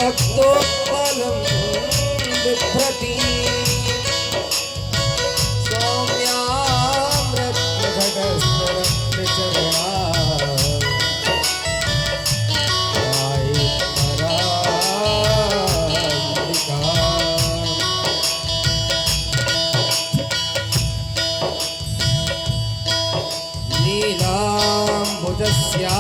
रक्तोत्पलं बिभ्रति सौम्यामृतघटस्तरक्तचरणा नीलाम्बुजस्या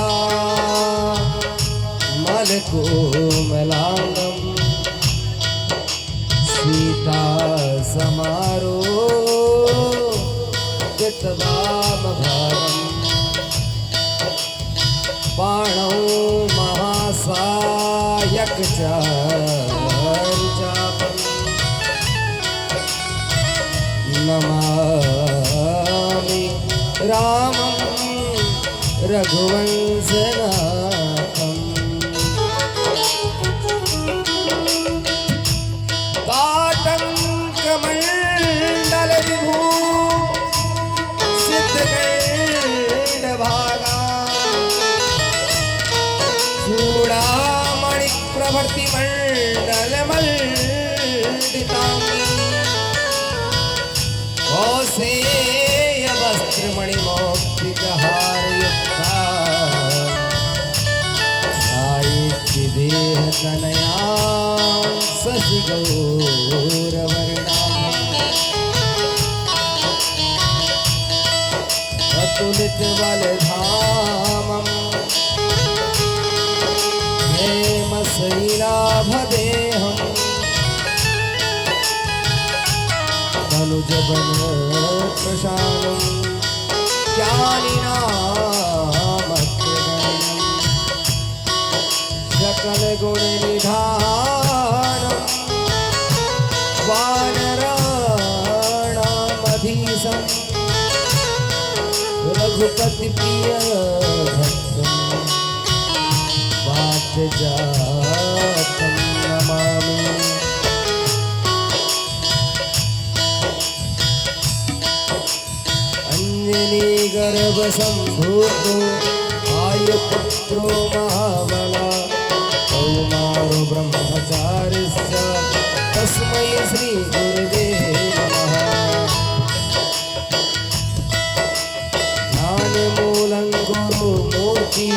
मलकोमलाङ्गं सीता समारोपितवामभागम् पाणौ महासायकचारुचापम् नमामि रामं रघुवंशनाथम् ताटङ्कमण्डल विभू सिद्धगण्डभागा चूडामणिप्रभृतिमण्डलमण्डिताङ्गी कौसेयवस्त्रमणिमौक्तिकहारयुक्ता सायिध्यदेहतनया शशिगौरवर्णा अतुलितबलधामम् हेमशैलाभदेहम् तनुजवनप्रशानं ज्ञानिनामग्रगण्यं सकलगुणनिधानं वानराणामधीशं रघुपतिप्रियभक्तं वातजातं नमामि। गर्भसम्भूतो आयुपुत्रो महाबला कौमारो ब्रह्मचारिश्च तस्मै श्रीगुरुवे नमः। ज्ञानमूलं गुरुमूर्ति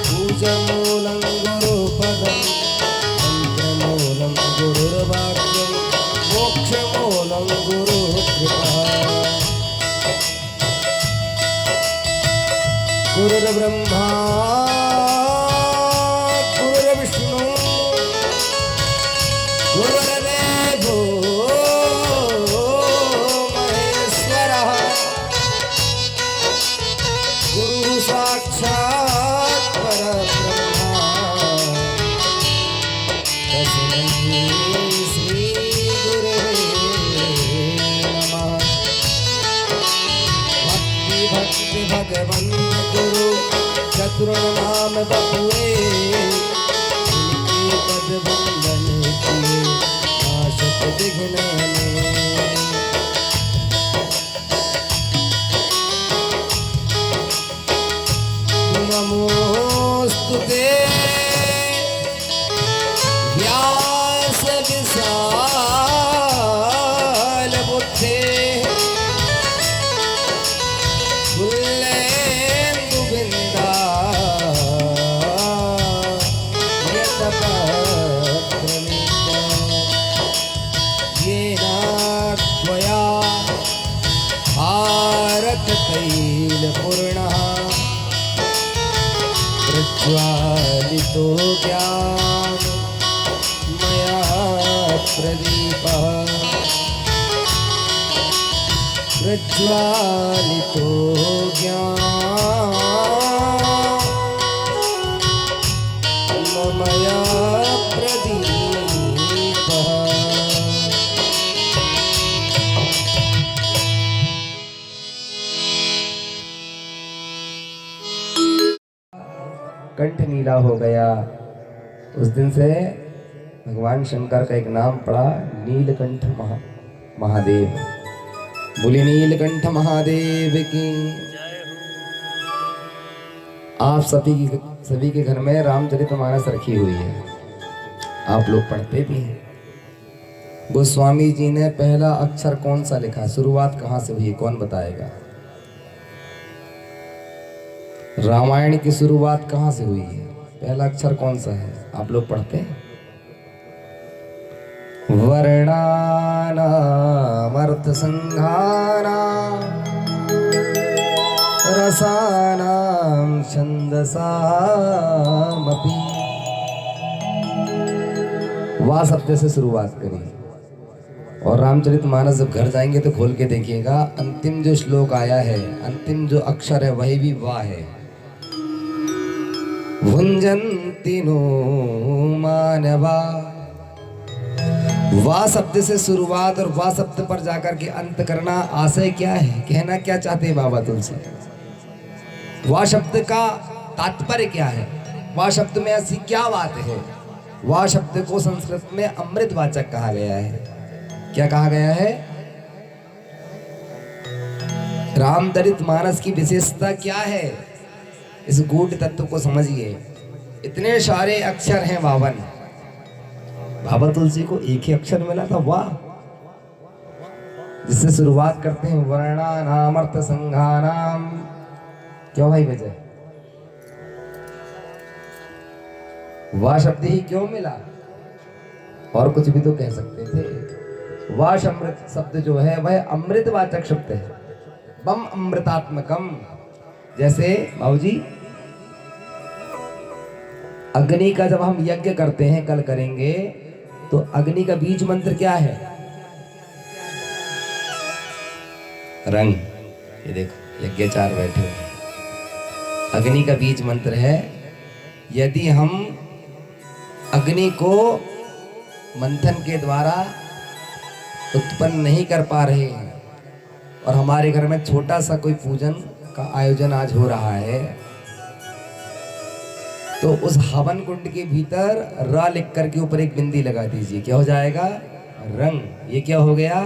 पूजमूलं गुरुपदं मन्त्रमूलं गुरुर्वाक्यं मोक्षमूलं गुरुकृपा। गुरुर्ब्रह्मा गुरुर्विष्णु गुरुर्देवो महेश्वरः गुरुः साक्षात् परब्रह्मा तस्मै श्रीगुरवे नमः। भक्ति भगवन् गुरु चतुर्नाम बपुए इनके पद वंदन किए नाशक विघ्न नमोस्तुते व्यास विशाल बुद्धे तैलपूर्णः प्रज्वालितो ज्ञानमया प्रदीपः प्रज्वालितो ज्ञानमया प्रदीपः। कंठ नीला हो गया। उस दिन से भगवान शंकर का एक नाम पड़ा नीलकंठ महादेव। बोले नीलकंठ महादेव की। आप सभी के घर में रामचरितमानस रखी हुई है। आप लोग पढ़ते भी हैं। गोस्वामी जी ने पहला अक्षर कौन सा लिखा, शुरुआत कहाँ से हुई, कौन बताएगा? रामायण की शुरुआत कहाँ से हुई है, पहला अक्षर कौन सा है? आप लोग पढ़ते हैं? वर्णानामर्थ संघानां रसानां छंदसामपि। वाह शब्द से शुरुआत करी। और रामचरितमानस जब घर जाएंगे तो खोल के देखिएगा, अंतिम जो श्लोक आया है, अंतिम जो अक्षर है वही भी वाह है। भुंजन्ति नो मानवा। वाह शब्द से शुरुआत और वाह शब्द पर जाकर के अंत करना, आशय क्या है, कहना क्या चाहते हैं बाबा तुलसी? वाह शब्द का तात्पर्य क्या है? वाह शब्द में ऐसी क्या बात है? वाह शब्द को संस्कृत में अमृतवाचक कहा गया है। क्या कहा गया है? रामचरितमानस की विशेषता क्या है, इस गूढ़ तत्व को समझिए। इतने सारे अक्षर हैं 52। बाबा तुलसी को एक ही अक्षर मिला था वाह, जिससे शुरुआत करते हैं वर्णानामर्थ संघानाम। क्यों भाई वजह? वाह शब्द ही क्यों मिला? और कुछ भी तो कह सकते थे। वाश अमृत शब्द जो है वह अमृतवाचक शब्द है। बम अमृतात्मकम। जैसे बाबूजी अग्नि का जब हम यज्ञ करते हैं, कल करेंगे, तो अग्नि का बीज मंत्र क्या है? रंग। ये देखो यज्ञाचार्य बैठे हुए, अग्नि का बीज मंत्र है। यदि हम अग्नि को मंथन के द्वारा उत्पन्न नहीं कर पा रहे हैं, और हमारे घर में छोटा सा कोई पूजन का आयोजन आज हो रहा है, तो उस हवन कुंड के भीतर र लिख कर के ऊपर एक बिंदी लगा दीजिए। क्या हो जाएगा? रंग। ये क्या हो गया?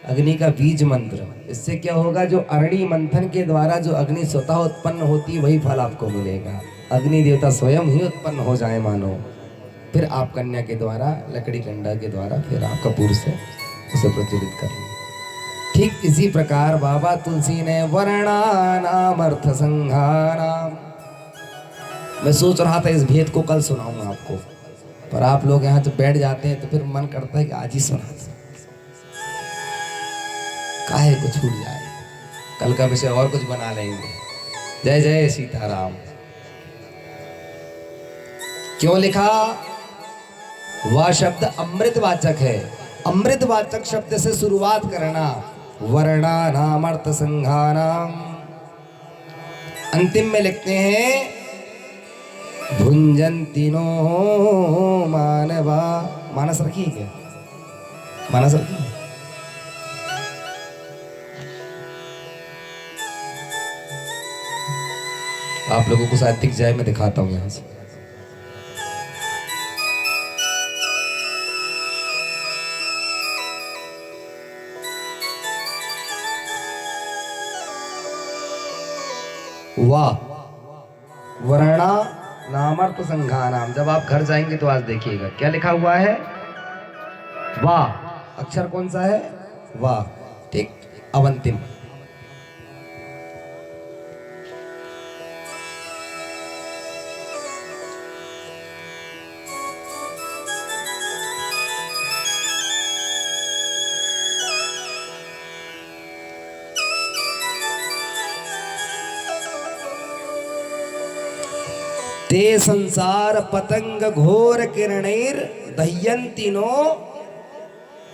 अग्नि का बीज मंत्र। इससे क्या होगा? जो अरणि मंथन के द्वारा जो अग्नि स्वतः उत्पन्न होती, वही फल आपको मिलेगा। अग्नि देवता स्वयं ही उत्पन्न हो जाए मानो, फिर आप कन्या के द्वारा, लकड़ी कंडा के द्वारा, फिर आप कपूर से उसे प्रज्वलित कर लें। ठीक इसी प्रकार बाबा तुलसी ने वर्णानामर्थ संघानाम। मैं सोच रहा था इस भेद को कल सुनाऊंगा आपको, पर आप लोग यहाँ जब बैठ जाते हैं तो फिर मन करता है कि आज ही सुना दो, काहे को छूट जाए। कल का विषय और कुछ बना लेंगे। जय जय सीताराम। क्यों लिखा? वह शब्द अमृतवाचक है। अमृतवाचक शब्द से शुरुआत करना। वर्णानामर्थ संघानाम। अंतिम में लिखते हैं भुंजन्ति नो मानवा। मानस रखी क्या? मानस रखी? आप लोगों को शायद दिख जाए, मैं दिखाता हूं यहां से। वाह वर्णा नामर्थ संघानाम। जब आप घर जाएंगे तो आज देखिएगा क्या लिखा हुआ है। वाह अक्षर कौन सा है? वाह। ठीक। अब अंतिम ते संसार पतंग घोर किरणैर दह्यन्ति नो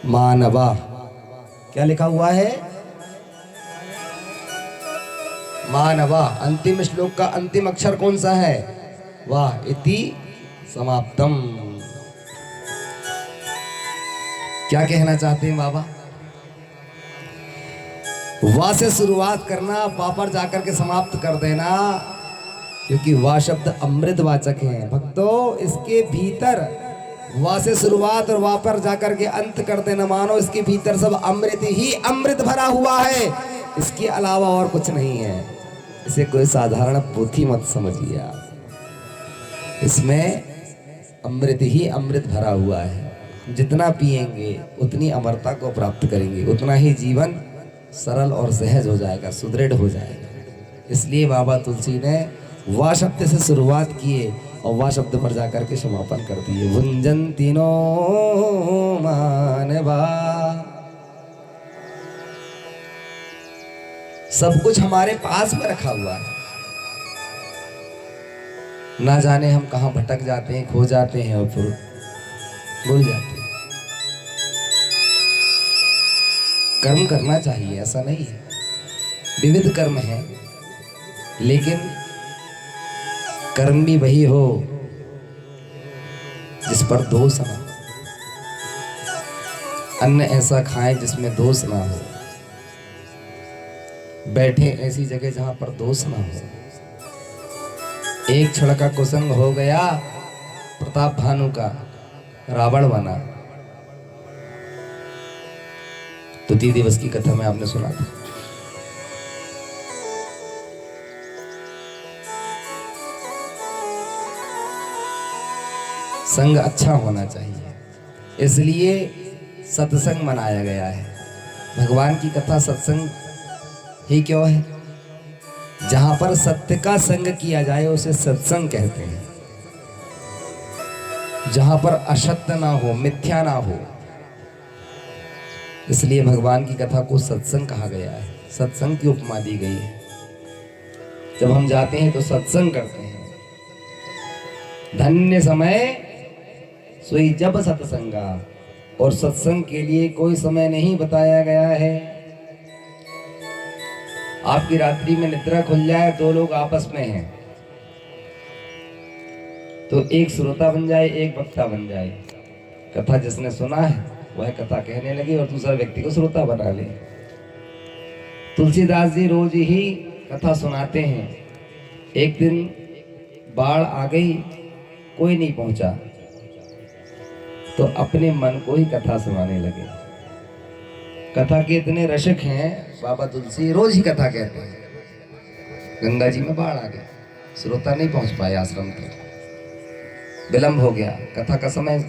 मानवा। क्या लिखा हुआ है? मानवा। अंतिम श्लोक का अंतिम अक्षर कौन सा है? वाह। इति समाप्तम। क्या कहना चाहते हैं बाबा? वाह से शुरुआत करना, वाह पर जाकर के समाप्त कर देना, क्योंकि वाह शब्द अमृतवाचक है भक्तों। इसके भीतर वाह से शुरुआत और वाह पर जाकर के अंत कर देना, मानो इसके भीतर सब अमृत ही अमृत भरा हुआ है, इसके अलावा और कुछ नहीं है। इसे कोई साधारण पोथी मत समझिए आप। इसमें अमृत ही अमृत भरा हुआ है। जितना पिएंगे उतनी अमरता को प्राप्त करेंगे, उतना ही जीवन सरल और सहज हो जाएगा, सुदृढ़ हो जाएगा। इसलिए बाबा तुलसी ने वाह शब्द से शुरुआत किए और वाह शब्द पर जाकर के समापन कर दिए। भुंजन तीनों मानवा, सब कुछ हमारे पास में रखा हुआ है। ना जाने हम कहाँ भटक जाते हैं, खो जाते हैं और फिर भूल जाते हैं। कर्म करना चाहिए, ऐसा नहीं है, विविध कर्म है, लेकिन कर्म भी वही हो जिस पर दोष ना हो। अन्न ऐसा खाएं जिसमें दोष ना हो, बैठे ऐसी जगह जहां पर दोष ना हो। एक क्षण का कुसंग हो गया प्रताप भानु का, रावण बना। तुती दिवस की कथा में आपने सुना था। संग अच्छा होना चाहिए, इसलिए सत्संग मनाया गया है। भगवान की कथा सत्संग ही क्यों है? जहां पर सत्य का संग किया जाए उसे सत्संग कहते हैं। जहां पर असत्य ना हो, मिथ्या ना हो, इसलिए भगवान की कथा को सत्संग कहा गया है, सत्संग की उपमा दी गई है। जब हम जाते हैं तो सत्संग करते हैं। धन्य समय सोई जब सत्संगा, और सत्संग के लिए कोई समय नहीं बताया गया है। आपकी रात्रि में निद्रा खुल जाए, दो लोग आपस में हैं, तो एक श्रोता बन जाए, एक वक्ता बन जाए। कथा जिसने सुना है वह कथा कहने लगे और दूसरा व्यक्ति को श्रोता बना ले। तुलसीदास जी रोज ही कथा सुनाते हैं। एक दिन बाढ़ आ गई, कोई नहीं पहुंचा, तो अपने मन को ही कथा सुनाने लगे। कथा के इतने रसिक हैं बाबा तुलसी, रोज ही कथा कहते हैं। गंगा जी में बाढ़ आ गई, श्रोता नहीं पहुंच पाए आश्रम तक, विलंब हो गया, कथा का समय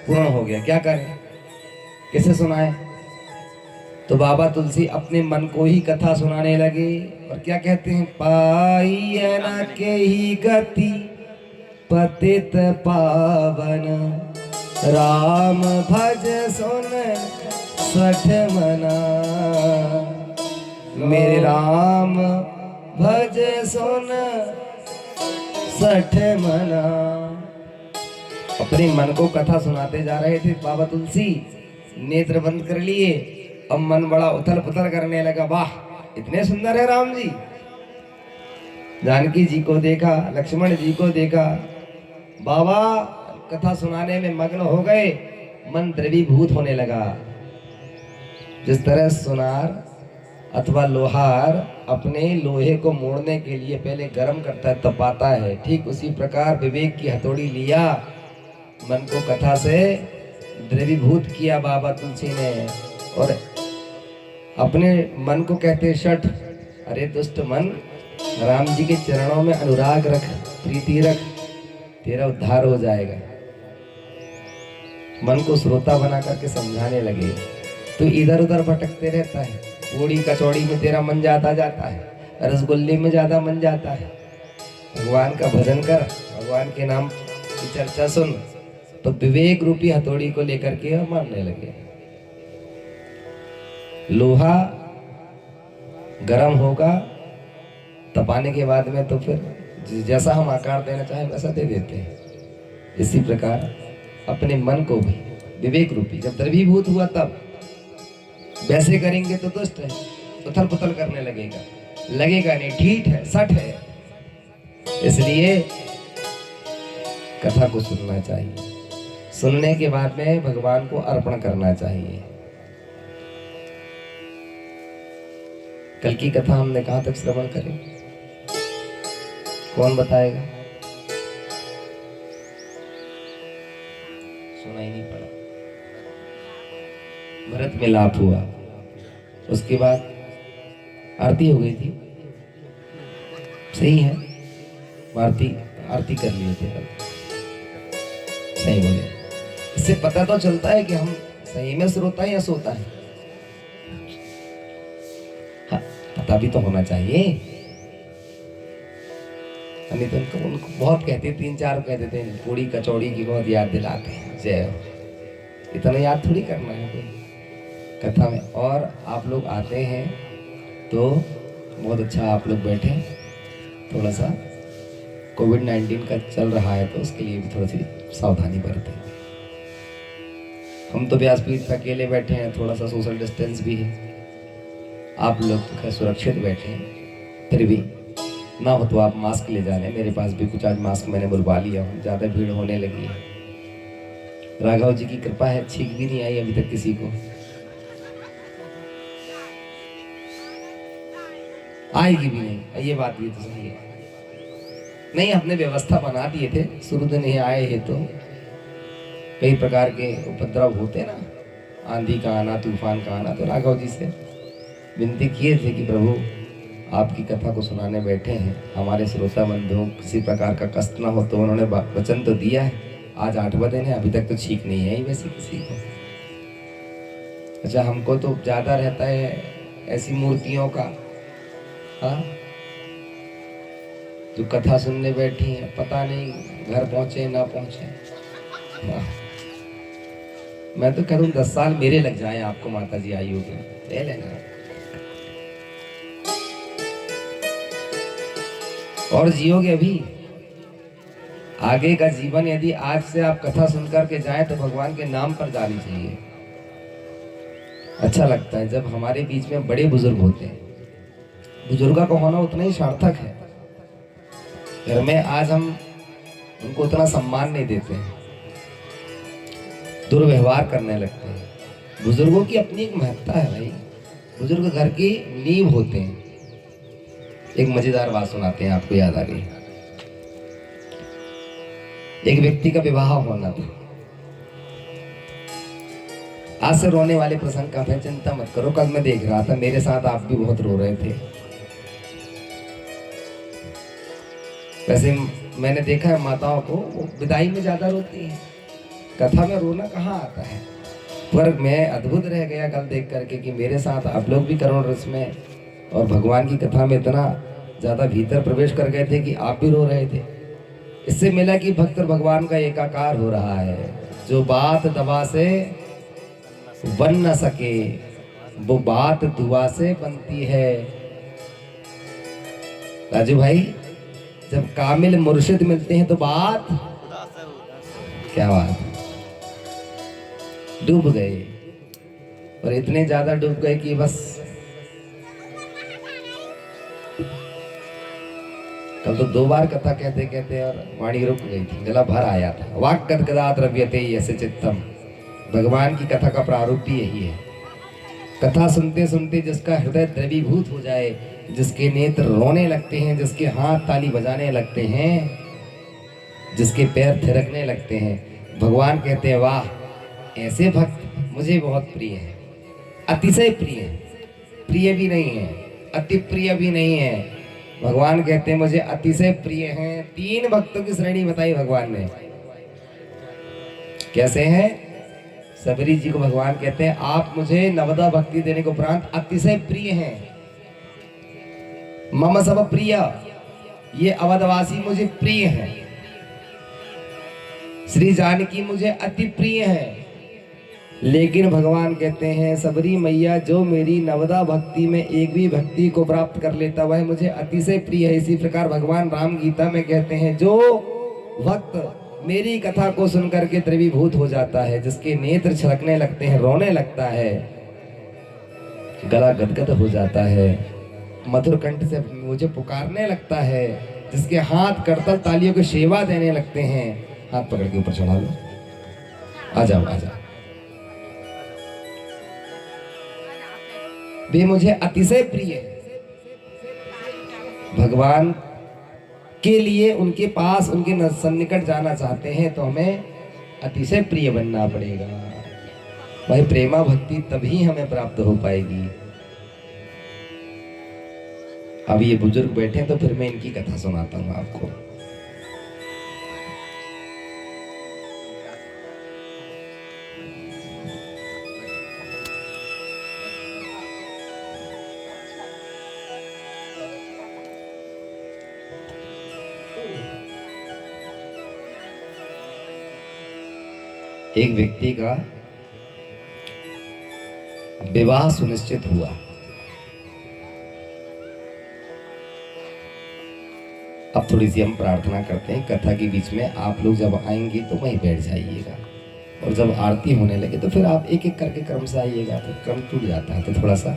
पूर्ण हो गया, क्या करें, किसे सुनाए? तो बाबा तुलसी अपने मन को ही कथा सुनाने लगे। और क्या कहते हैं? पाई न के ही गति पतित पावन, राम भज सुन सठ मना। मेरे राम भज सुन सठ मना। अपने मन को कथा सुनाते जा रहे थे बाबा तुलसी, नेत्र बंद कर लिए। अब मन बड़ा उथल पुथल करने लगा। वाह, इतने सुंदर है राम जी। जानकी जी को देखा, लक्ष्मण जी को देखा, बाबा कथा सुनाने में मग्न हो गए, मन द्रवीभूत होने लगा। जिस तरह सुनार अथवा लोहार अपने लोहे को मोड़ने के लिए पहले गर्म करता है, तपाता है, ठीक उसी प्रकार विवेक की हथौड़ी लिया, मन को कथा से द्रवीभूत किया बाबा तुलसी ने। और अपने मन को कहते शठ, अरे दुष्ट मन, राम जी के चरणों में अनुराग रख, प्रीति रख, तेरा उद्धार हो जाएगा। मन को श्रोता बना करके समझाने लगे। तो इधर उधर भटकते रहता है, पूड़ी कचौड़ी में तेरा मन जाता जाता है, रसगुल्ले में ज्यादा मन जाता है। भगवान का भजन कर, भगवान के नाम की चर्चा सुन। तो विवेक रूपी हथौड़ी को लेकर के मारने लगे। लोहा गरम होगा, तपाने के बाद में तो फिर जैसा हम आकार देना चाहे वैसा दे देते हैं। इसी प्रकार अपने मन को भी विवेक रूपी जब द्रवीभूत हुआ, तब वैसे करेंगे तो दुष्ट है, उथल पुथल करने लगेगा, लगेगा नहीं, ठीक है, सठ है। इसलिए कथा को सुनना चाहिए, सुनने के बाद में भगवान को अर्पण करना चाहिए। कल की कथा हमने कहां तक श्रवण करें? कौन बताएगा? सुना ही नहीं पड़ा। भरत मिलाप हुआ, उसके बाद आरती हो गई थी, सही है, आरती कर लिए थे, सही बोले। इससे पता तो चलता है कि हम सही में श्रोता है या सोता है। हाँ, पता भी तो होना चाहिए। नहीं तो उनको बहुत कहते, 3-4 कहते थे पूड़ी कचौड़ी की बहुत याद दिलाते हैं। जय हो। इतना याद थोड़ी करना है कोई कथा में। और आप लोग आते हैं तो बहुत अच्छा, आप लोग बैठे, थोड़ा सा कोविड-19 का चल रहा है तो उसके लिए भी थोड़ी सी सावधानी बरतें। हम तो व्यासपीठ पे अकेले बैठे हैं, थोड़ा सा सोशल डिस्टेंस भी है। आप लोग तो खैर सुरक्षित बैठे हैं, फिर भी ना हो तो आप मास्क ले जाने। मेरे पास भी कुछ आज मास्क मैंने बुलवा लिया हूँ, ज़्यादा भीड़ होने लगी है। राघव जी की कृपा है, छींक भी नहीं आई अभी तक किसी को। आएगी भी नहीं, ये बात भी तो सही है। नहीं, हमने व्यवस्था बना दिए थे शुरू दिन ही आए हैं तो कई प्रकार के उपद्रव होते ना, आंधी का आना, तूफान का आना। तो राघव जी से विनती किए थे कि प्रभु आपकी कथा को सुनाने बैठे हैं, हमारे श्रोता बंधुओं किसी प्रकार का कष्ट ना हो। तो उन्होंने वचन तो दिया है। आज 8वां दिन है, अभी तक तो ठीक नहीं है वैसे किसी को। अच्छा, हमको तो ज़्यादा रहता है ऐसी मूर्तियों का, हाँ, जो कथा सुनने बैठी हैं, पता नहीं घर पहुंचे ना पहुंचे। मैं तो कह दूं 10 साल मेरे लग जाए आपको माता जी आयु के, ले लेना और जियोगे। अभी आगे का जीवन यदि आज से आप कथा सुनकर के जाएं तो भगवान के नाम पर जानी चाहिए। अच्छा लगता है जब हमारे बीच में बड़े बुजुर्ग होते हैं। बुजुर्गों का होना उतना ही सार्थक है। घर में आज हम उनको उतना सम्मान नहीं देते हैं, दुर्व्यवहार करने लगते हैं। बुजुर्गों की अपनी एक महत्ता है भाई। बुजुर्ग घर की नींव होते हैं। एक मजेदार बात सुनाते हैं, आपको याद आ गई। एक व्यक्ति का विवाह होना था। आज से रोने वाले प्रसंग का है, चिंता मत करो। कल मैं देख रहा था, मेरे साथ आप भी बहुत रो रहे थे। वैसे मैंने देखा है माताओं को, वो विदाई में ज्यादा रोती है, कथा में रोना कहाँ आता है। पर मैं अद्भुत रह गया कल देख करके कि मेरे साथ आप लोग भी करुण रस में और भगवान की कथा में इतना ज्यादा भीतर प्रवेश कर गए थे कि आप भी रो रहे थे। इससे मिला कि भक्त भगवान का एकाकार हो रहा है। जो बात दवा से बन न सके वो बात दुआ से बनती है। राजू भाई, जब कामिल मुर्शिद मिलते हैं तो बात, क्या बात, डूब गए। और इतने ज्यादा डूब गए कि बस कल तो 2 बार कथा कहते कहते और वाणी रुक गई थी, गला भर आया था। वाक् गदगदा द्रव्यते यस्य चित्तम। भगवान की कथा का प्रारूप भी यही है। कथा सुनते सुनते जिसका हृदय द्रवीभूत हो जाए, जिसके नेत्र रोने लगते हैं, जिसके हाथ ताली बजाने लगते हैं, जिसके पैर थिरकने लगते हैं, भगवान कहते हैं वाह, ऐसे भक्त मुझे बहुत प्रिय है। अतिशय प्रिय है, प्रिय भी नहीं है, अति प्रिय भी नहीं है। भगवान कहते हैं मुझे अतिशय प्रिय हैं। 3 भक्तों की श्रेणी बताई भगवान ने। कैसे हैं? सबरी जी को भगवान कहते हैं आप मुझे नवदा भक्ति देने के उपरांत अतिशय प्रिय हैं। मम सब प्रिय, ये अवधवासी मुझे प्रिय हैं। श्री जानकी मुझे अति प्रिय है। लेकिन भगवान कहते हैं सबरी मैया, जो मेरी नवदा भक्ति में एक भी भक्ति को प्राप्त कर लेता वह मुझे अतिशय प्रिय है। इसी प्रकार भगवान राम गीता में कहते हैं जो भक्त मेरी कथा को सुनकर के द्रवीभूत हो जाता है, जिसके नेत्र छलकने लगते हैं, रोने लगता है, गला गदगद हो जाता है, मधुर कंठ से मुझे पुकारने लगता है, जिसके हाथ करतल तालियों की सेवा देने लगते हैं। हाथ पकड़ के ऊपर चढ़ा लो, आ जाओ आ जाओ। वे मुझे अतिशय प्रिय है। भगवान के लिए उनके पास, उनके सन्निकट जाना चाहते हैं तो हमें अतिशय प्रिय बनना पड़ेगा। भाई प्रेमा भक्ति तभी हमें प्राप्त हो पाएगी। अब ये बुजुर्ग बैठे तो फिर मैं इनकी कथा सुनाता हूँ आपको। एक व्यक्ति का विवाह सुनिश्चित हुआ। अब थोड़ी सी हम प्रार्थना करते हैं, कथा के बीच में आप लोग जब आएंगे तो वहीं बैठ जाइएगा, और जब आरती होने लगे तो फिर आप एक एक करके क्रम से आइएगा, तो क्रम टूट जाता है। तो थोड़ा सा,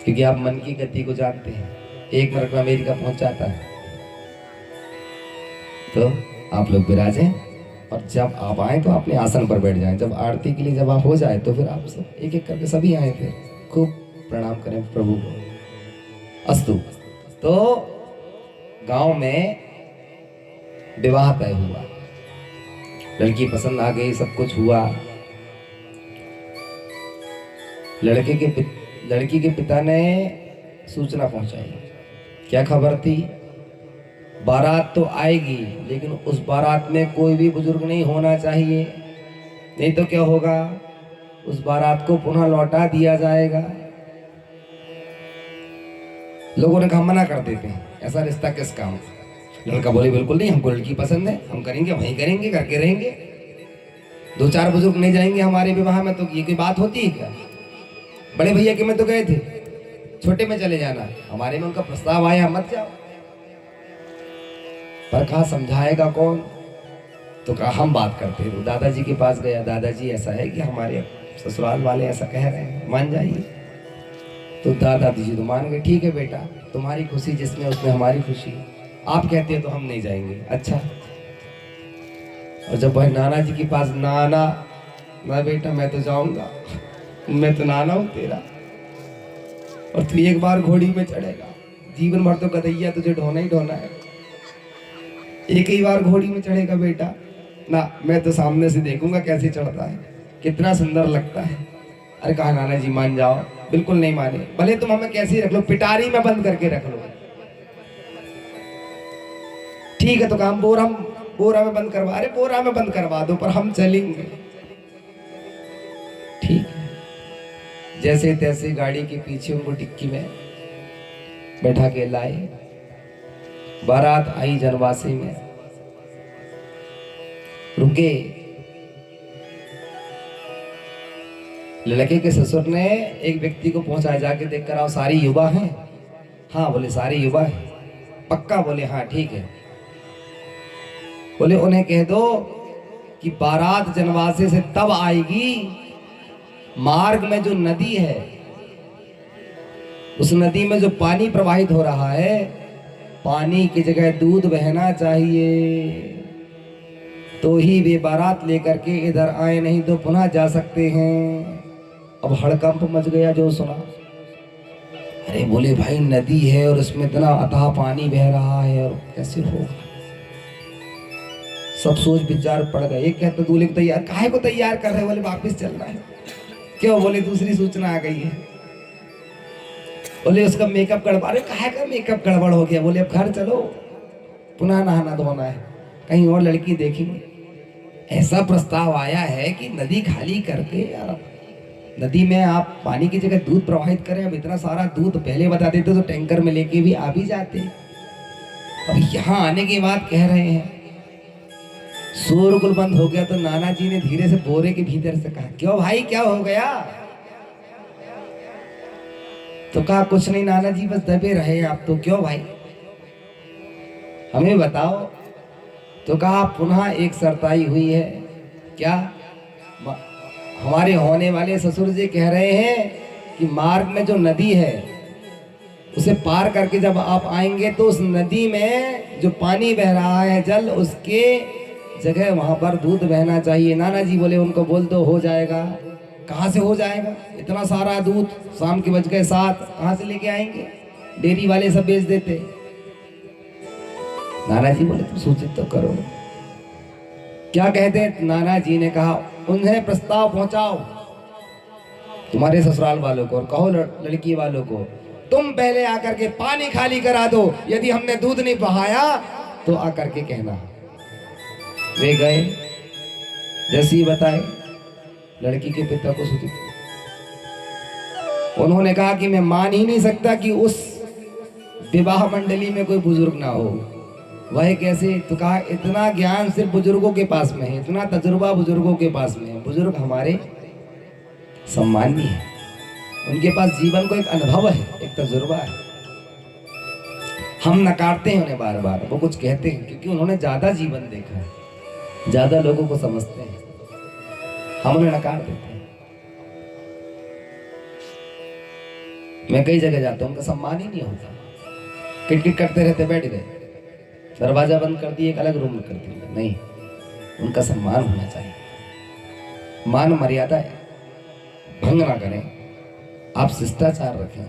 क्योंकि आप मन की गति को जानते हैं, 1 मिनट में अमेरिका पहुंच जाता है। तो आप लोग विराजें, और जब आप आए तो अपने आसन पर बैठ जाएं। जब आरती के लिए जब आप हो जाए तो फिर आप सब एक एक करके सभी आए, फिर खूब प्रणाम करें प्रभु को। अस्तु। तो गांव में विवाह तय हुआ, लड़की पसंद आ गई, सब कुछ हुआ। लड़की के पिता ने सूचना पहुंचाई। क्या खबर थी? बारात तो आएगी, लेकिन उस बारात में कोई भी बुजुर्ग नहीं होना चाहिए, नहीं तो क्या होगा, उस बारात को पुनः लौटा दिया जाएगा। लोगों ने कहा मना कर देते हैं, ऐसा रिश्ता किस काम। लड़का बोले बिल्कुल नहीं, हमको लड़की पसंद है, हम करेंगे, वहीं करेंगे, करके रहेंगे। 2-4 बुजुर्ग नहीं जाएंगे हमारे विवाह में, तो ये कोई बात होती है क्या? बड़े भैया के में तो गए थे, छोटे में चले जाना, हमारे में उनका प्रस्ताव आया, मत जाओ। पर कहा समझाएगा कौन? तो कहा हम बात करते हैं। तो दादाजी के पास गया, दादाजी ऐसा है कि हमारे ससुराल वाले ऐसा कह रहे हैं, मान जाइए। तो दादाजी तो मान गए, ठीक है बेटा, तुम्हारी खुशी जिसमें उसमें हमारी खुशी, आप कहते हैं तो हम नहीं जाएंगे। अच्छा। और जब वह नाना जी के पास, नाना मैं बेटा मैं तो जाऊंगा, मैं तो नाना हूं तेरा, और तू एक बार घोड़ी में चढ़ेगा, जीवन भर तो गधैया तुझे ढोना ही ढोना है, एक ही बार घोड़ी में चढ़ेगा बेटा ना, मैं तो सामने से देखूंगा कैसे चढ़ता है, कितना सुंदर लगता है। अरे कहा नाना जी मान जाओ, बिल्कुल नहीं माने, भले तुम हमें कैसे रख लो, पिटारी में बंद करके रख लो, ठीक है। तो काम बोरा में बंद करवा, अरे बोरा में बंद करवा दो, पर हम चलेंगे, ठीक है। जैसे तैसे गाड़ी के पीछे उनको डिक्की में बैठा के लाए। बारात आई जनवासी में, रुके। लड़के के ससुर ने एक व्यक्ति को पहुंचाया, जाके देख कर आओ सारी युवा हैं? हाँ। बोले सारी युवा है? पक्का? बोले हाँ ठीक है। बोले उन्हें कह दो कि बारात जनवासे से तब आएगी, मार्ग में जो नदी है, उस नदी में जो पानी प्रवाहित हो रहा है, पानी की जगह दूध बहना चाहिए, तो ही वे बारात लेकर के इधर आए, नहीं तो पुनः जा सकते हैं। अब हड़कंप मच गया जो सुना। अरे बोले भाई नदी है और उसमें इतना अथाह पानी बह रहा है, और कैसे होगा? सब सोच विचार पड़ गए। एक कहते दूल्हे को तैयार, काहे को तैयार कर रहे? बोले वापिस चलना है। क्यों? बोले दूसरी सूचना आ गई है। बोले उसका मेकअप गड़बड़। अरे काहे का मेकअप गड़बड़ हो गया? बोले अब घर चलो, पुनः नहाना धोना है, कहीं और लड़की देखेंगे। ऐसा प्रस्ताव आया है कि नदी खाली करके यार, नदी में आप पानी की जगह दूध प्रवाहित करें। अब इतना सारा दूध पहले बता देते तो टैंकर में लेके भी आ भी जाते। अब यहाँ आने के बाद कह रहे हैं। शोरगुल बंद हो गया तो नाना जी ने धीरे से बोरे के भीतर से कहा, क्यों भाई क्या हो गया? तो कहा कुछ नहीं नाना जी, बस दबे रहे आप तो। क्यों भाई, हमें बताओ। तो कहा पुनः एक शर्ताई हुई है। क्या? हमारे होने वाले ससुर जी कह रहे हैं कि मार्ग में जो नदी है उसे पार करके जब आप आएंगे तो उस नदी में जो पानी बह रहा है जल, उसके जगह वहां पर दूध बहना चाहिए। नाना जी बोले उनको बोल दो, हो जाएगा। कहाँ से हो जाएगा? इतना सारा दूध, शाम के बज गए 7, कहाँ से लेके आएंगे? डेयरी वाले सब बेच देते। नाना जी बोले तुम सूचित तो करो। क्या कहते हैं? नाना जी ने कहा उन्हें प्रस्ताव पहुंचाओ तुम्हारे ससुराल वालों को, और कहो लड़की वालों को तुम पहले आकर के पानी खाली करा दो, यदि हमने दूध नहीं बहाया तो आकर के कहना। वे गए, जैसे ही बताए लड़की के पिता को सूचित। उन्होंने कहा कि मैं मान ही नहीं सकता कि उस विवाह मंडली में कोई बुजुर्ग ना हो। वह कैसे? तो कहा इतना ज्ञान सिर्फ बुजुर्गों के पास में है, इतना तजुर्बा बुजुर्गों के पास में है। बुजुर्ग हमारे सम्माननीय है, उनके पास जीवन को एक अनुभव है, एक तजुर्बा है। हम नकारते हैं उन्हें बार बार, वो कुछ कहते हैं क्योंकि उन्होंने ज्यादा जीवन देखा है, ज्यादा लोगों को समझते हैं, हम उन्हें नकार देते हैं। मैं कई जगह जाता हूँ, उनका सम्मान ही नहीं होता, किटकिट करते रहते, बैठ गए, दरवाजा बंद कर दिए, एक अलग रूम में कर दिया। नहीं, उनका सम्मान होना चाहिए, मान मर्यादा भंग ना करें, आप शिष्टाचार रखें,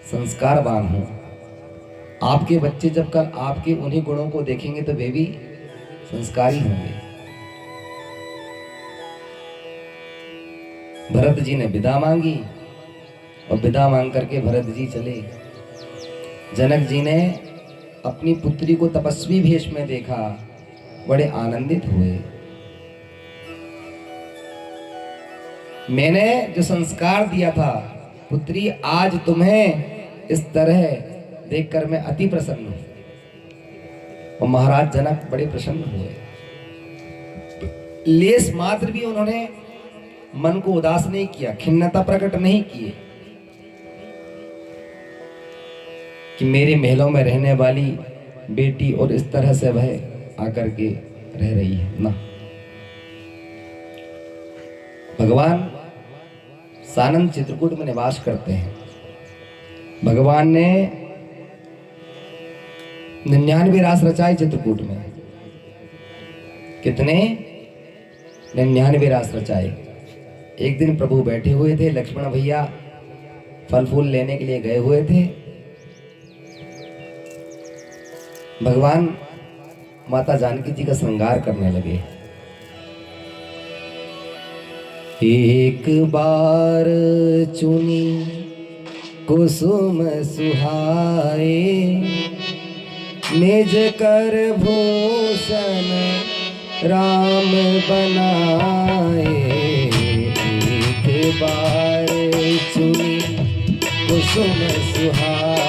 संस्कारवान हों। आपके बच्चे जब कल आपके उन्हीं गुणों को देखेंगे तो वे भी संस्कारी होंगे। भरत जी ने विदा मांगी और विदा मांग करके भरत जी चले। जनक जी ने अपनी पुत्री को तपस्वी भेष में देखा, बड़े आनंदित हुए। मैंने जो संस्कार दिया था, पुत्री आज तुम्हें इस तरह देखकर मैं अति प्रसन्न हूं। और महाराज जनक बड़े प्रसन्न हुए। लेस मात्र भी उन्होंने मन को उदास नहीं किया, खिन्नता प्रकट नहीं किए कि मेरे महलों में रहने वाली बेटी और इस तरह से वह आकर के रह रही है ना। भगवान सानंद चित्रकूट में निवास करते हैं। भगवान ने 99 रास रचाए चित्रकूट में। कितने? 99 रास रचाए। एक दिन प्रभु बैठे हुए थे, लक्ष्मण भैया फल फूल लेने के लिए गए हुए थे। भगवान माता जानकी जी का श्रृंगार करने लगे। एक बार चुनी कुसुम सुहाए, निज कर भूषण राम बनाए। एक बार चुनी कुसुम सुहाए,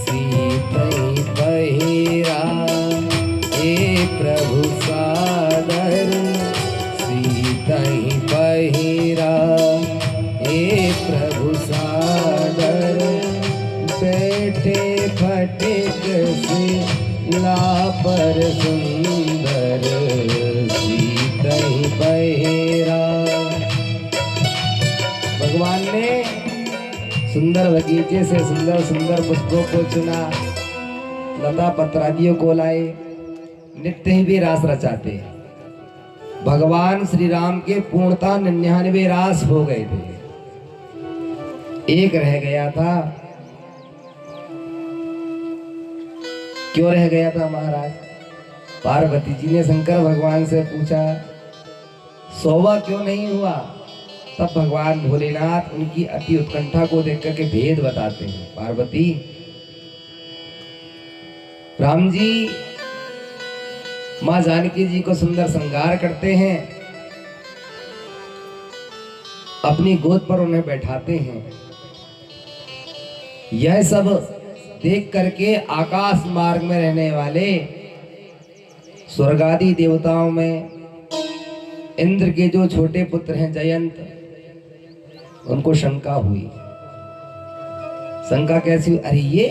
सीतई पहिरा ए प्रभु सादर। सीतई पहिरा ए प्रभु सादर। बैठे फटिक से लापर सुंदर। सीतई पहिरा। भगवान ने सुंदर बगीचे से सुंदर सुंदर पुष्पों को चुना, लता पत्रादियों को लाए, नित्य ही भी रास रचाते। भगवान श्री राम के पूर्णता 99 रास हो गए थे, एक रह गया था। क्यों रह गया था महाराज? पार्वती जी ने शंकर भगवान से पूछा 100वां क्यों नहीं हुआ? तब भगवान भोलेनाथ उनकी अति उत्कंठा को देख करके भेद बताते हैं। पार्वती, राम जी मां जानकी जी को सुंदर श्रृंगार करते हैं, अपनी गोद पर उन्हें बैठाते हैं। यह सब देख करके आकाश मार्ग में रहने वाले स्वर्गादि देवताओं में इंद्र के जो छोटे पुत्र हैं जयंत, उनको शंका हुई। शंका कैसी हुई? अरे ये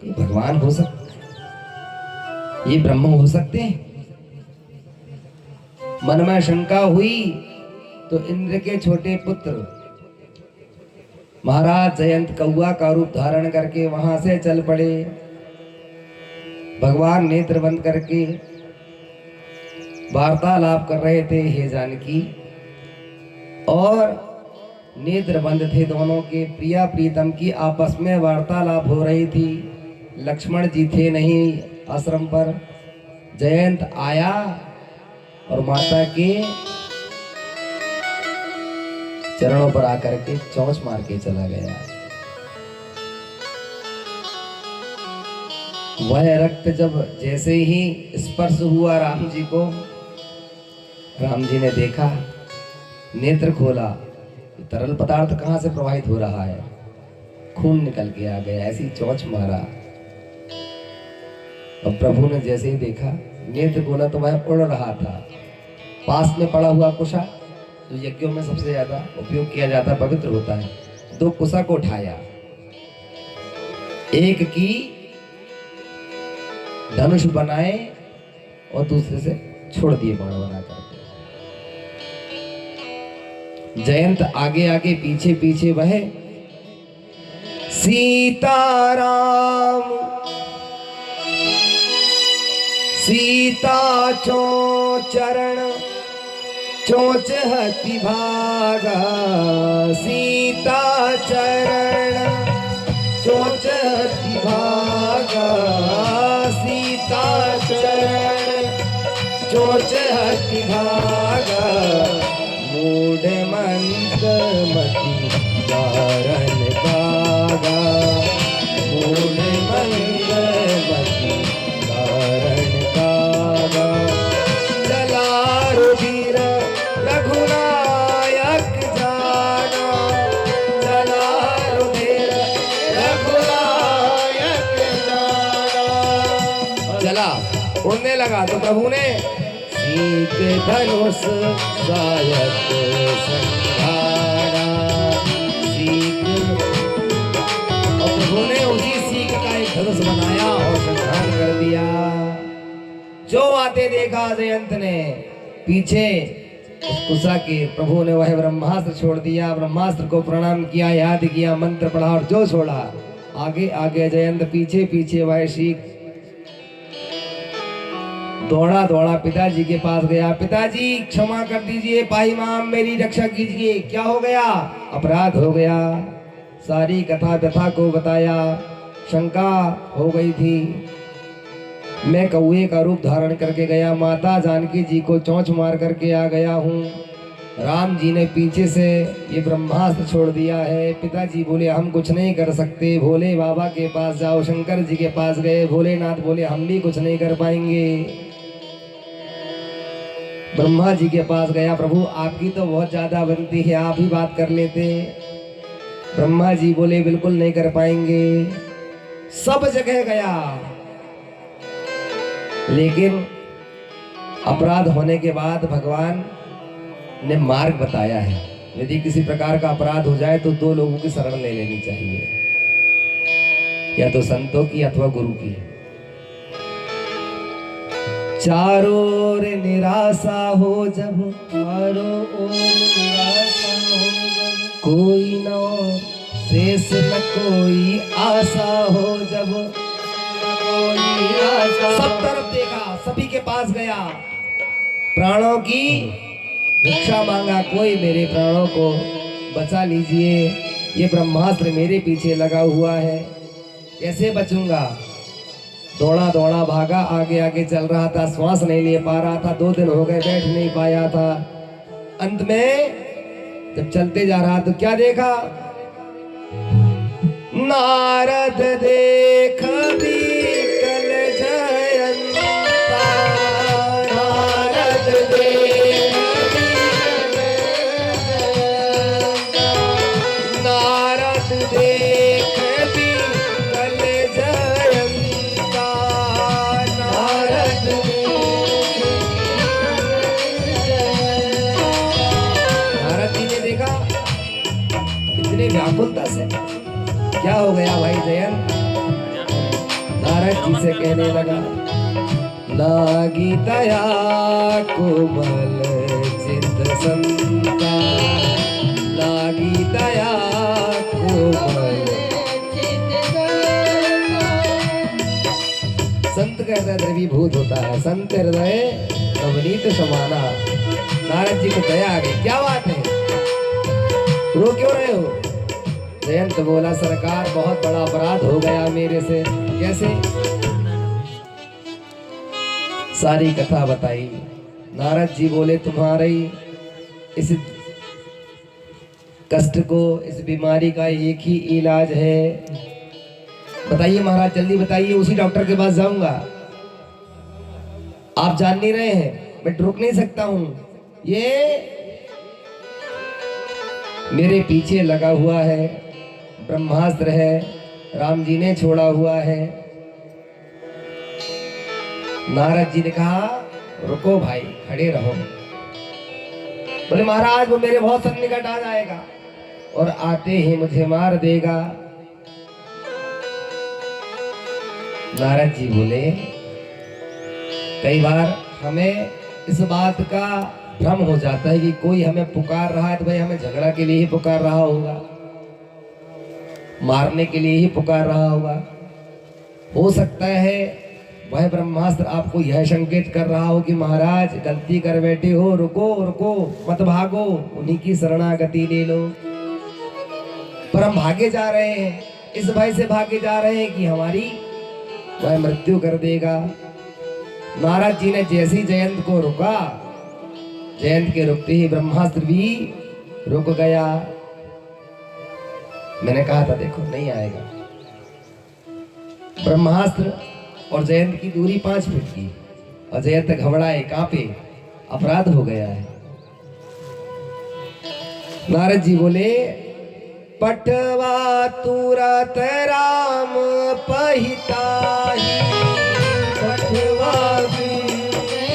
भगवान हो सकते, ये ब्रह्म हो सकते हैं? मन में शंका हुई तो इंद्र के छोटे पुत्र महाराज जयंत कौआ का रूप धारण करके वहां से चल पड़े। भगवान नेत्र बंद करके वार्तालाप कर रहे थे, हे जानकी, और नेत्र बंद थे दोनों के, प्रिया प्रीतम की आपस में वार्तालाप हो रही थी। लक्ष्मण जी थे नहीं आश्रम पर। जयंत आया और माता के चरणों पर आकर के चोंच मार के चला गया। वह रक्त जब जैसे ही स्पर्श हुआ राम जी को, राम जी ने देखा, नेत्र खोला, तरल पदार्थ कहाँ से प्रवाहित हो रहा है? खून निकल के आ गया, ऐसी चोंच मारा। अब प्रभु ने जैसे ही देखा, नेत्र खोला तो वह उड़ रहा था। पास में पड़ा हुआ कुशा, जो यज्ञों में सबसे ज्यादा उपयोग किया जाता, पवित्र होता है, 2 कुशा को उठाया, एक की धनुष बनाए और दूसरे से छोड़ दिए बाण बना करके। जयंत आगे आगे पीछे पीछे वह सीताराम सीता चो चरण चोच हति भागा, सीता चरण चोच हति भागा, सीता चरण चोच हति भागा, मूढ़ मंद मति कारण कागा, मूढ़ मंद मति कारण कागा। चला रुधिर रघुनायक जाना, चला रुधिर रघुनायक जाना। चला, उड़ने लगा तो प्रभु ने सीख धनुष सायक संहारा, सीख, और प्रभु ने उसी सीख का एक धनुष बनाया और संहार कर दिया। जो आते देखा जयंत ने पीछे उस कुशा के, प्रभु ने वह ब्रह्मास्त्र छोड़ दिया, ब्रह्मास्त्र को प्रणाम किया, याद किया, मंत्र पढ़ा और जो छोड़ा, आगे आगे जयंत, पीछे पीछे वह शीख दौड़ा दौड़ा पिताजी के पास गया। पिताजी क्षमा कर दीजिए, पाई माम मेरी रक्षा कीजिए। क्या हो गया? अपराध हो गया। सारी कथा व्यथा को बताया। शंका हो गई थी, मैं कौए का रूप धारण करके गया, माता जानकी जी को चोंच मार करके आ गया हूँ। राम जी ने पीछे से ये ब्रह्मास्त्र छोड़ दिया है। पिताजी बोले हम कुछ नहीं कर सकते, भोले बाबा के पास जाओ। शंकर जी के पास गए, भोलेनाथ बोले हम भी कुछ नहीं कर पाएंगे। ब्रह्मा जी के पास गया, प्रभु आपकी तो बहुत ज्यादा बनती है, आप ही बात कर लेते। ब्रह्मा जी बोले बिल्कुल नहीं कर पाएंगे। सब जगह गया, लेकिन अपराध होने के बाद भगवान ने मार्ग बताया है। यदि किसी प्रकार का अपराध हो जाए तो 2 लोगों की शरण ले लेनी चाहिए, या तो संतों की अथवा गुरु की। चारों ओर निराशा हो जब, चारों ओर निराशा हो जब, कोई न शेष न कोई आशा हो जब, कोई आशा। सब तरफ देखा, सभी के पास गया, प्राणों की रक्षा मांगा, कोई मेरे प्राणों को बचा लीजिए, ये ब्रह्मास्त्र मेरे पीछे लगा हुआ है, कैसे बचूंगा। दौड़ा दौड़ा भागा, आगे आगे चल रहा था, श्वास नहीं ले पा रहा था, 2 दिन हो गए बैठ नहीं पाया था। अंत में जब चलते जा रहा तो क्या देखा? नारद देख बीतल जयंता, नारद देख नारद देख बीतल जयंता, नारद नारद जी ने देखा कितने व्याकुलता से। क्या हो गया भाई जयंत? नारद जी से कहने लगा, लागी दया कोमल चित्त संता, लागी दया कोमल। संत का हृदय द्रवीभूत होता है, संत हृदय नवनीत समाना। नारद जी को दया आ गई, क्या बात है, रो क्यों रहे हो? जयंत बोला सरकार बहुत बड़ा अपराध हो गया मेरे से। कैसे? सारी कथा बताई। नारद जी बोले तुम्हारी इस कष्ट को, इस बीमारी का एक ही इलाज है। बताइए महाराज, जल्दी बताइए, उसी डॉक्टर के पास जाऊंगा। आप जान नहीं रहे हैं, मैं रुक नहीं सकता हूं। ये मेरे पीछे लगा हुआ है, ब्रह्मास्त्र है, राम जी ने छोड़ा हुआ है। नारद जी ने कहा रुको भाई, खड़े रहो। बोले महाराज वो मेरे बहुत सन्निकट आ जाएगा और आते ही मुझे मार देगा। नारद जी बोले कई बार हमें इस बात का भ्रम हो जाता है कि कोई हमें पुकार रहा है तो भाई हमें झगड़ा के लिए ही पुकार रहा होगा, मारने के लिए ही पुकार रहा होगा। हो सकता है वह ब्रह्मास्त्र आपको यह संकेत कर रहा हो कि महाराज गलती कर बैठे हो, रुको रुको मत भागो, उन्हीं की शरणागति ले लो। पर हम भागे जा रहे हैं, इस भय से भागे जा रहे हैं कि हमारी वह मृत्यु कर देगा। नारद जी ने जैसी जयंत को रुका, जयंत के रुकते ही ब्रह्मास्त्र भी रुक गया। मैंने कहा था देखो नहीं आएगा। ब्रह्मास्त्र और जयंत की दूरी 5 फीट की और जयंत घबराए कांपे, अपराध हो गया है। नारद जी बोले पटवा तुरत राम पहिताही, पटवा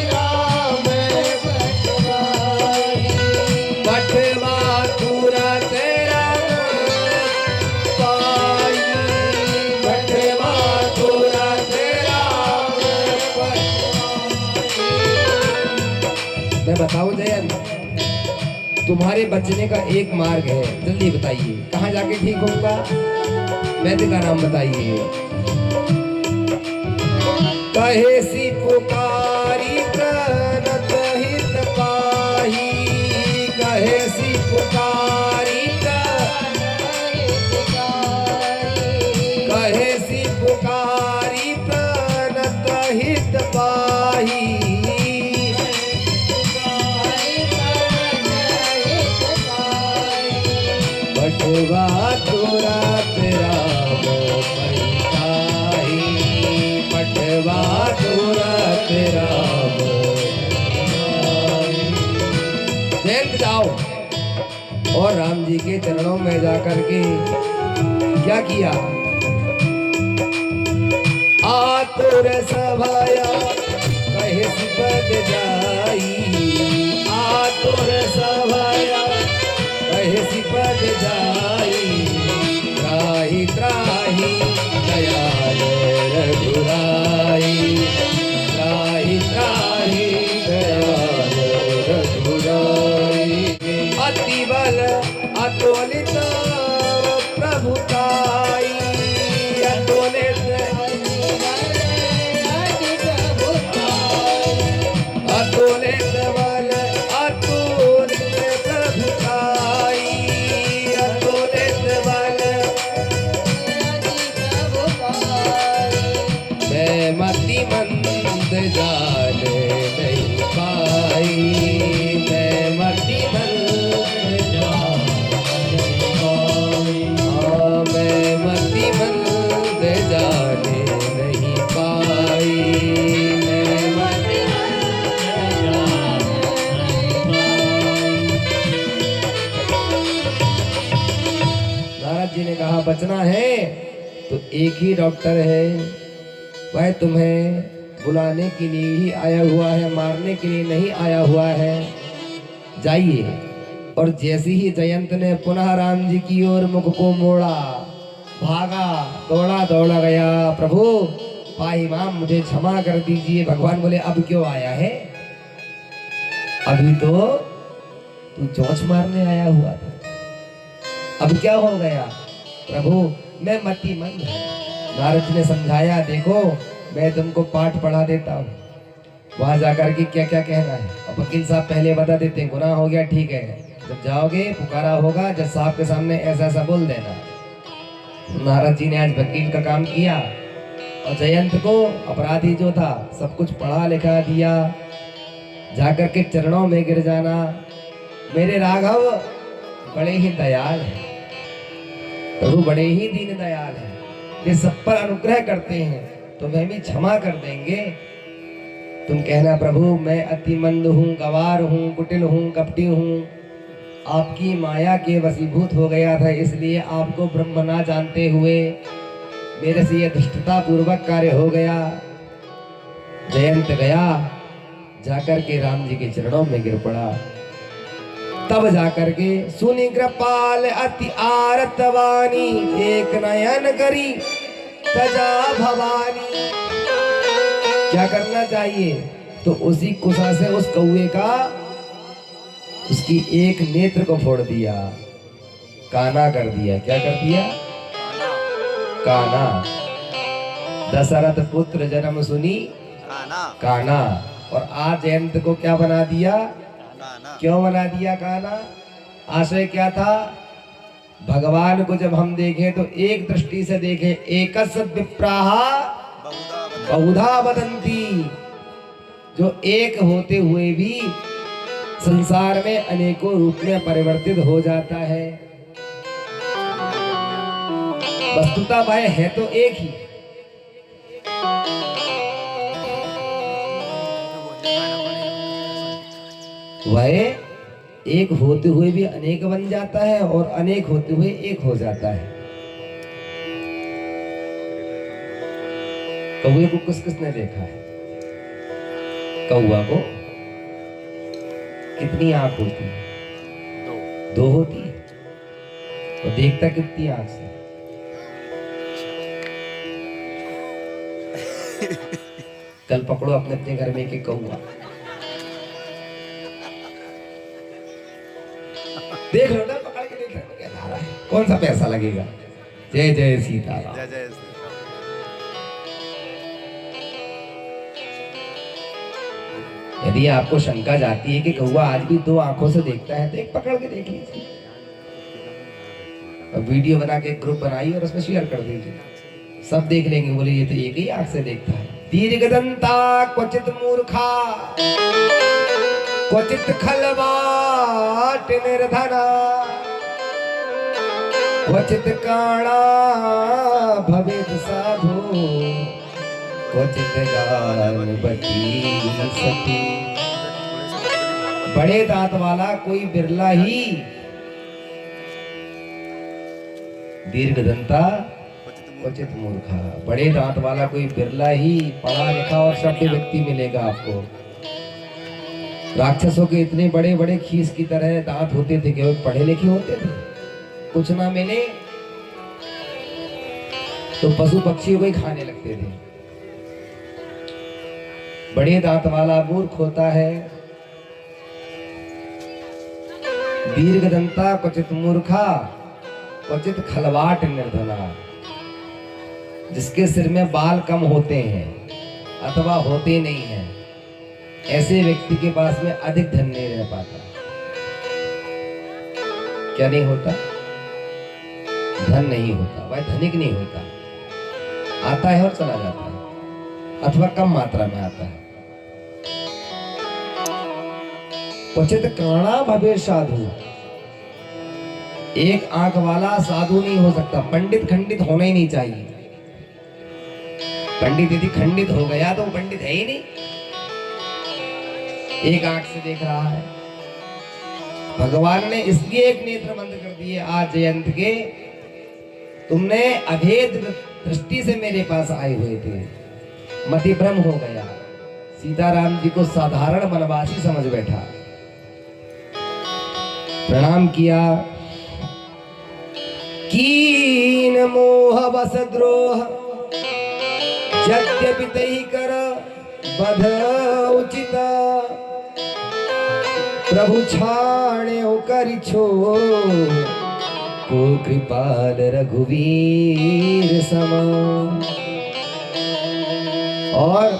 राम पहिताही, पटवा तुरत राम पाई, पटवा तुरत राम पहिताही। मैं बताऊं जयंत, तुम्हारे बचने का एक मार्ग है, जल्दी बताइए कहाँ जाके ठीक होगा। वैद्य का नाम बताइए। कहे सी पुकारी तनत हित पाही, कहे सी पुकारी कहे सी पुकारी तनत हित पाही, पटवा तुरत राम पहिताही, पटवा तुरत राम पहिताही। जयंत जाओ और राम जी के चरणों में जाकर के क्या किया, आतुर सभाया कहे सिपद जाई, आतुर सभाया कहे सिपद जाई, त्राही त्राही दयाल रघुराई, त्राही त्राही दयाल रघुराई। अति बल अतुलित प्रभुताई, अतुलित अतुलित बल अतुलित प्रभुताई, अतुलित बल मैं मति मंद जान नहीं पाई, मैं मति मंद जान नहीं पाई, हाँ मैं मति मंद जान नहीं पाई, मैं मति मंद जान नहीं पाई। नारद जी ने कहा बचना है तो एक ही डॉक्टर है, वह तुम्हें बुलाने के लिए ही आया हुआ है, मारने के लिए नहीं आया हुआ है। जाइए। और जैसे ही जयंत ने पुनः राम जी की ओर मुख को मोड़ा, भागा, दौड़ा दौड़ा गया, प्रभु पाही माम मुझे क्षमा कर दीजिए। भगवान बोले अब क्यों आया है, अभी तो तू चोंच मारने आया हुआ था, अब क्या हो गया। प्रभु मैं मति मंद। नारद ने समझाया देखो मैं तुमको पाठ पढ़ा देता हूँ, वहां जाकर के क्या क्या कहना है। और वकील साहब पहले बता देते हैं गुनाह हो गया ठीक है, जब जाओगे पुकारा होगा जज साहब के सामने ऐसा ऐसा बोल देना। नारद जी ने आज वकील का काम किया और जयंत को अपराधी जो था सब कुछ पढ़ा लिखा दिया। जाकर के चरणों में गिर जाना। मेरे राघव बड़े ही दयाल हैं, प्रभु बड़े ही दीन दयाल हैं, ये सब पर अनुग्रह करते हैं तो मैं भी क्षमा कर देंगे। तुम कहना प्रभु मैं अति मंद हूँ, गवार हूँ, कुटिल हूँ, कपटी हूँ, आपकी माया के वशीभूत हो गया था, इसलिए आपको ब्रह्म ना जानते हुए मेरे से यह दुष्टता पूर्वक कार्य हो गया। जयंत गया, जाकर के राम जी के चरणों में गिर पड़ा। तब जाकर के सुनी कृपाल अति आरत वाणी, एक नयन करी तजा भवानी। क्या करना चाहिए? तो उसी कुशा से उस कौए का उसकी एक नेत्र को फोड़ दिया, काना कर दिया। क्या कर दिया? काना। दशरथ पुत्र जन्म सुनी काना। और आज जयंत को क्या बना दिया? क्यों बना दिया काना? आशय क्या था? भगवान को जब हम देखें तो एक दृष्टि से देखें, एकस विप्राहा बहुधा वदन्ति। जो एक होते हुए भी संसार में अनेकों रूप में परिवर्तित हो जाता है। वस्तुतः वह है तो एक ही। वह एक होते हुए भी अनेक बन जाता है और अनेक होते हुए एक हो जाता है। कौए को किसने देखा है? कौआ को कितनी आंख होती है? दो होती है। और देखता कितनी आंख से? कल पकड़ो अपने अपने घर में एक कौआ, देख लो ना, पकड़ के देख लो क्या जा रहा है, कौन सा पैसा लगेगा। जय जय सीताराम। जय जय। यदि आपको शंका जाती है कि कौवा आज भी दो आंखों से देखता है, तो एक पकड़ के देख लीजिए। अब वीडियो बना के एक ग्रुप बनाइए और उसमें शेयर कर दीजिए, सब देख लेंगे। बोले ये तो एक ही आंख से देखता है। दीर्घदंता क्वचित मूर्खा क्वचित खलवाट निर्धना, क्वचित काणा भवेत् साधु, क्वचित गानवती सती। बड़े दांत वाला कोई बिरला ही, दीर्घदंता क्वचित मूर्खा, बड़े दांत वाला कोई बिरला ही पढ़ा लिखा और सभ्य व्यक्ति मिलेगा आपको। राक्षसों के इतने बड़े बड़े खीस की तरह दांत होते थे कि वो पढ़े लिखे होते थे। कुछ ना मिले तो पशु पक्षियों को ही खाने लगते थे। बड़े दांत वाला मूर्ख होता है। दीर्घदंता क्वचित मूर्खा क्वचित खलवाट निर्धना, जिसके सिर में बाल कम होते हैं अथवा होते नहीं हैं, ऐसे व्यक्ति के पास में अधिक धन नहीं रह पाता। क्या नहीं होता? धन नहीं होता, वह धनिक नहीं होता। आता है और चला जाता है, अथवा कम मात्रा में आता है। क्वचित काणा भवेत् साधु, एक आंख वाला साधु नहीं हो सकता। पंडित खंडित होना ही नहीं चाहिए। पंडित यदि खंडित हो गया तो वो पंडित है ही नहीं। एक आंख से देख रहा है। भगवान ने इसलिए एक नेत्र बंद कर दिए आज जयंत के। तुमने अभेद दृष्टि से मेरे पास आए हुए थे, मति भ्रम हो गया। सीताराम जी को साधारण वनवासी समझ बैठा, प्रणाम किया। कीन मोह बस द्रोह यद्यपि तहि कर बध उचिता, प्रभु छाणे कर छो को कृपाल रघुवीर सम। और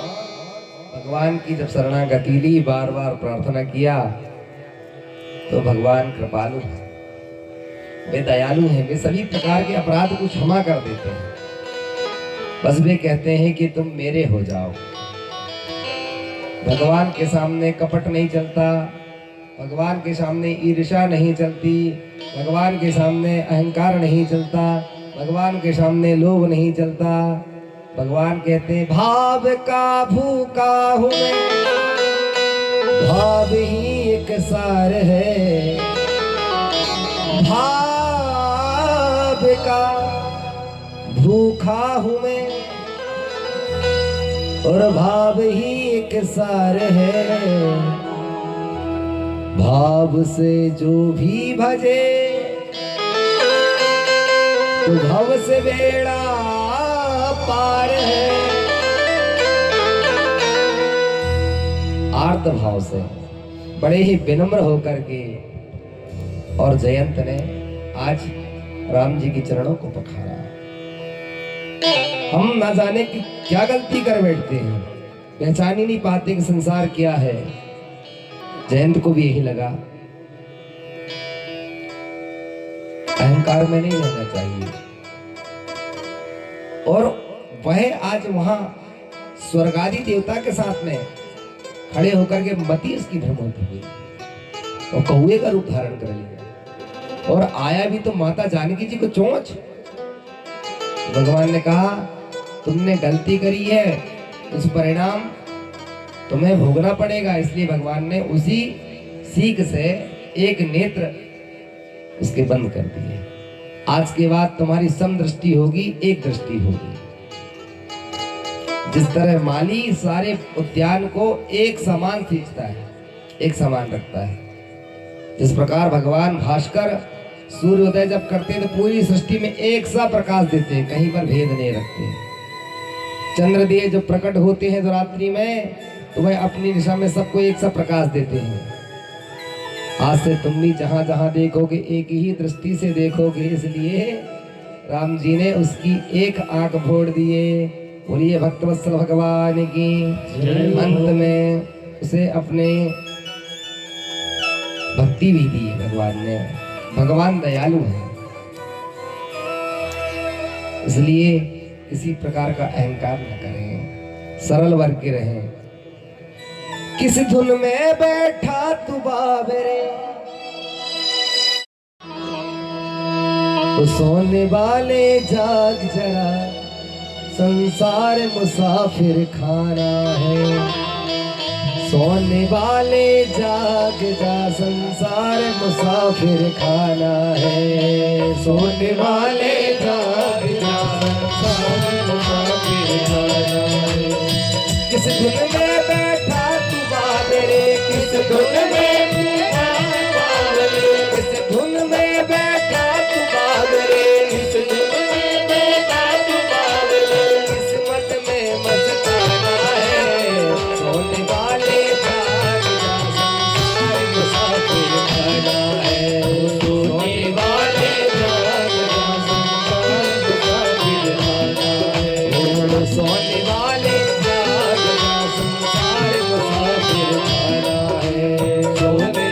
भगवान की जब शरणागति ली, बार बार प्रार्थना किया, तो भगवान कृपालु है, वे दयालु हैं, वे सभी प्रकार के अपराध को क्षमा कर देते हैं। बस वे कहते हैं कि तुम मेरे हो जाओ। भगवान के सामने कपट नहीं चलता, भगवान के सामने ईर्ष्या नहीं चलती, भगवान के सामने अहंकार नहीं चलता, भगवान के सामने लोभ नहीं चलता। भगवान कहते हैं भाव का भूखा हूँ मैं, भाव ही एक सार है, भाव का भूखा हूं मैं और भाव ही एक सार है। भाव से जो भी भजे तो भव से बेड़ा पार है। आर्त भाव से बड़े ही विनम्र होकर के और जयंत ने आज राम जी के चरणों को पखारा। हम ना जाने कि क्या गलती कर बैठते हैं, पहचान ही नहीं पाते कि संसार क्या है। जयंत को भी यही लगा अहंकार में नहीं रहना चाहिए, और वह आज वहां स्वर्गादि देवता के साथ में खड़े होकर के मति उसकी भ्रम होती हुई और कौए का रूप धारण कर लिया, और आया भी तो माता जानकी जी को चोंच। भगवान ने कहा तुमने गलती करी है, उस परिणाम तुम्हें भोगना पड़ेगा। इसलिए भगवान ने उसी सीख से एक नेत्र उसके बंद कर दिए। आज के बाद तुम्हारी समदृष्टि होगी, एक दृष्टि होगी। जिस तरह माली सारे उद्यान को एक समान सींचता है, एक समान रखता है, जिस प्रकार भगवान भास्कर सूर्योदय जब करते हैं तो पूरी सृष्टि में एक सा प्रकाश देते हैं, कहीं पर भेद नहीं रखते। चंद्रदेव जब प्रकट होते हैं तो रात्रि में तो वह अपनी दिशा में सबको एक सा प्रकाश देते हैं। आज से तुम भी जहां जहां देखोगे एक ही दृष्टि से देखोगे, इसलिए राम जी ने उसकी एक आंख फोड़ दिए। बोलिए भक्तवत्सल भगवान की। अंत में उसे अपने भक्ति भी दी भगवान ने। भगवान दयालु है, इसलिए किसी प्रकार का अहंकार न करें, सरल वर्ग के रहें। किस धुन में बैठा तू बाबरे, तो सोने वाले जाग जरा, संसार मुसाफिर खाना है। सोने वाले जाग जा, संसार मुसाफिर खाना है। सोने वाले जाग जा, संसार मुसाफिर खाना है। किस धुन में बैठा तू बाबरे, किस धुन में बैठा तू बाबरे, किस धुन में बैठा तू बाबरे, किस धुन में बैठा तू बाबरे। किस्मत में मस्ताना है, सोने वाले जाग जा, संसार मुसाफिर खाना है। सोने वाले जाग जा, संसार मुसाफिर खाना है। सोने वाले जाग जा, संसार मुसाफिर खाना है। सोने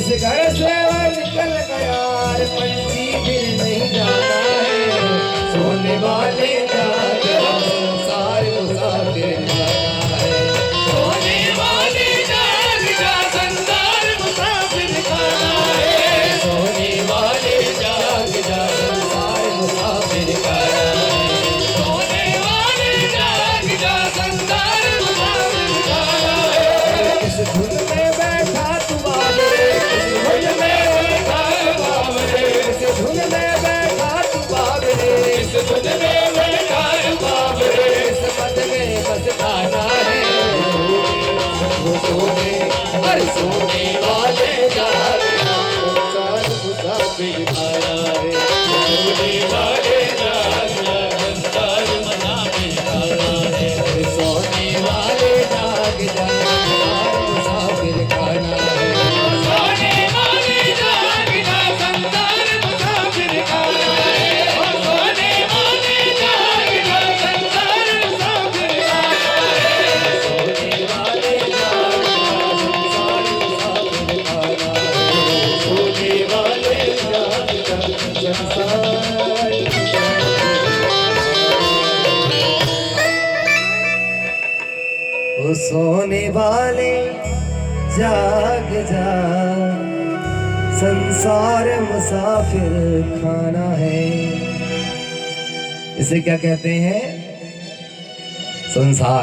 इस घर से निकल गया रे पंछी फिर नहीं जाना है, सोने वाले जाग जा संसार मुसाफिर खाना है, सोने वाले जाग जा संसार मुसाफिर खाना है, सोने वाले जाग जा संसार मुसाफिर खाना है, सोने वाले जाग जा संसार मुसाफिर खाना है। इस धुन में बैठा तू बाबरे, इस धुन में बैठा तू बाबरे, इस धुन में बैठा तू बाबरे, इस धुन में बैठा बाबरे, इस पद में बस गाना है, वो सोने अरे सोने वाले जाग जा संसार मुसाफिर खाना है, सोने वाले जाग जा संसार मुसाफिर खाना है, सोने वाले जाग जा संसार मुसाफिर खाना है, सोने वाले जाग जा संसार मुसाफिर खाना है, सोने वाले जाग जा संसार मुसाफिर खाना है, सोने वाले जाग जा संसार मुसाफिर खाना है, सोने वाले जाग जा ओ सोने वाले जाग जा संसार मुसाफिर खाना है। इसे क्या कहते हैं? संसार।